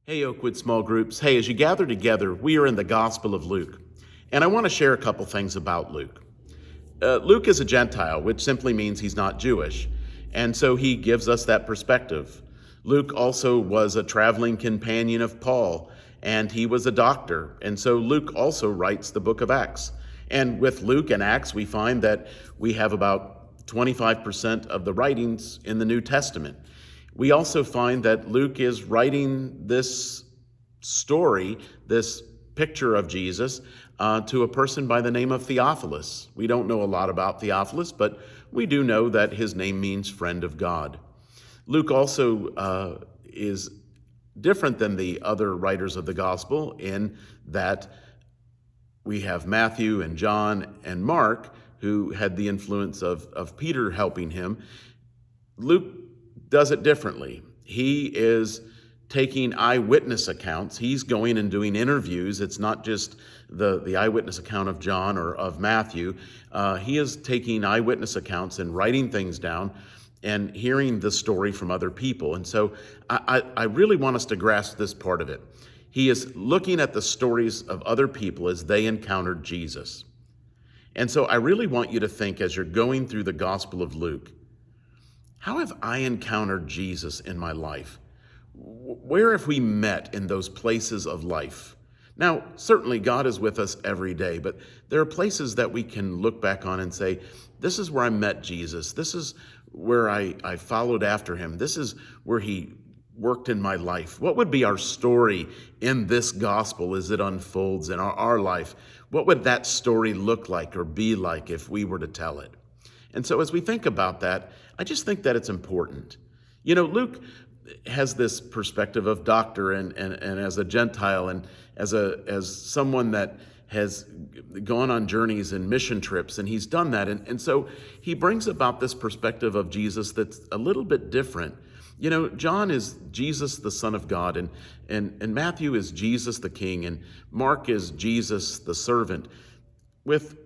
Hey, Oakwood small groups. Hey, as you gather together, we are in the Gospel of Luke. And I want to share a couple things about Luke. Luke is a Gentile, which simply means he's not Jewish. And so he gives us that perspective. Luke also was a traveling companion of Paul, and he was a doctor. And so Luke also writes the book of Acts. And with Luke and Acts, we find that we have about 25% of the writings in the New Testament. We also find that Luke is writing this story, this picture of Jesus, to a person by the name of Theophilus. We don't know a lot about Theophilus, but we do know that his name means friend of God. Luke also is different than the other writers of the gospel in that we have Matthew and John and Mark, who had the influence of Peter helping him. Luke does it differently. He is taking eyewitness accounts. He's going and doing interviews. It's not just the eyewitness account of John or of Matthew. He is taking eyewitness accounts and writing things down and hearing the story from other people. And so I really want us to grasp this part of it. He is looking at the stories of other people as they encountered Jesus. And so I really want you to think, as you're going through the Gospel of Luke, how have I encountered Jesus in my life? Where have we met in those places of life? Now, certainly God is with us every day, but there are places that we can look back on and say, this is where I met Jesus. This is where I followed after him. This is where he worked in my life. What would be our story in this gospel as it unfolds in our life? What would that story look like or be like if we were to tell it? And so as we think about that, I just think that it's important. You know, Luke has this perspective of doctor and as a Gentile and as someone that has gone on journeys and mission trips, and he's done that. And so he brings about this perspective of Jesus that's a little bit different. You know, John is Jesus, the Son of God, and Matthew is Jesus, the King, and Mark is Jesus, the servant. With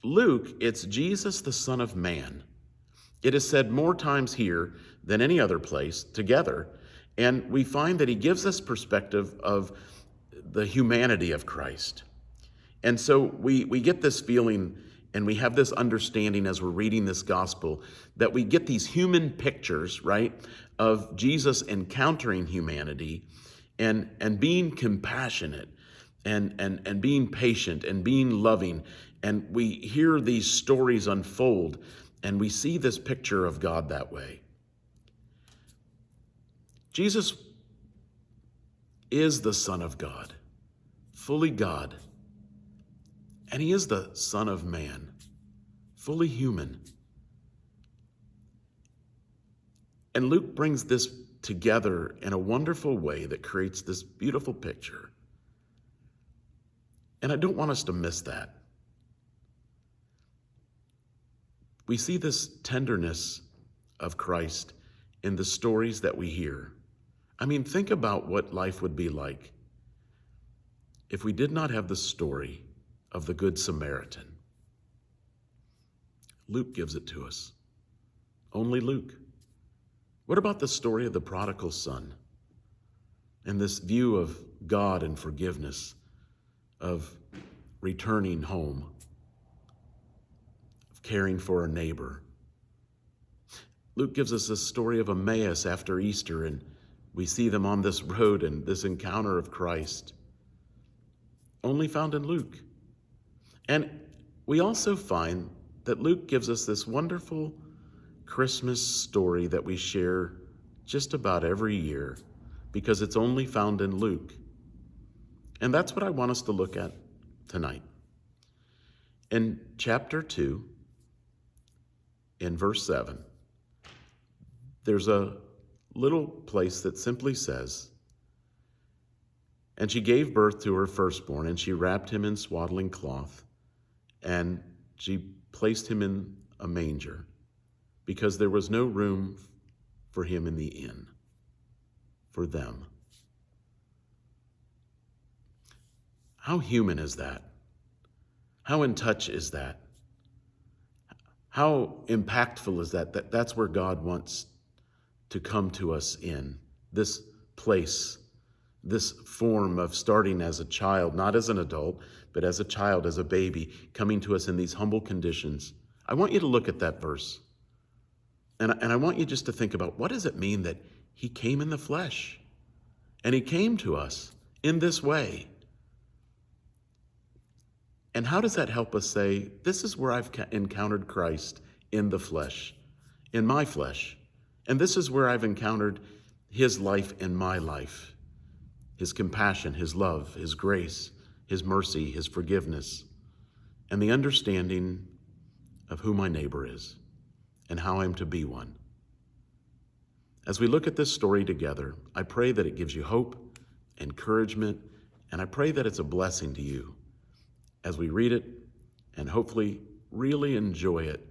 Luke, it's Jesus, the Son of Man. It is said more times here than any other place together, and we find that he gives us perspective of the humanity of Christ. And so we get this feeling and we have this understanding as we're reading this gospel that we get these human pictures, right, of Jesus encountering humanity and being compassionate and being patient and being loving. And we hear these stories unfold and we see this picture of God that way. Jesus is the Son of God, fully God. And he is the Son of Man, fully human. And Luke brings this together in a wonderful way that creates this beautiful picture. And I don't want us to miss that. We see this tenderness of Christ in the stories that we hear. I mean, think about what life would be like if we did not have the story of the Good Samaritan. Luke gives it to us. Only Luke. What about the story of the prodigal son and this view of God and forgiveness, of returning home, of caring for a neighbor? Luke gives us a story of Emmaus after Easter, and we see them on this road and this encounter of Christ. Only found in Luke. And we also find that Luke gives us this wonderful Christmas story that we share just about every year because it's only found in Luke. And that's what I want us to look at tonight. In chapter 2, in verse 7, there's a little place that simply says, "And she gave birth to her firstborn, and she wrapped him in swaddling cloth, and she placed him in a manger because there was no room for him in the inn," for them. How human is that? How in touch is that? How impactful is that? That's where God wants to come to us in, this place this form of starting as a child, not as an adult, but as a child, as a baby, coming to us in these humble conditions. I want you to look at that verse. And I want you just to think about, what does it mean that he came in the flesh? And he came to us in this way. And how does that help us say, this is where I've encountered Christ in the flesh, in my flesh. And this is where I've encountered his life in my life. His compassion, his love, his grace, his mercy, his forgiveness, and the understanding of who my neighbor is and how I'm to be one. As we look at this story together, I pray that it gives you hope, encouragement, and I pray that it's a blessing to you as we read it and hopefully really enjoy it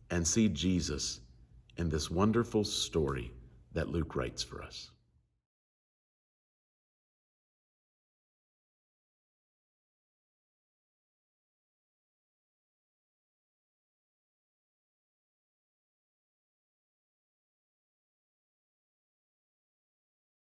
and see Jesus in this wonderful story that Luke writes for us.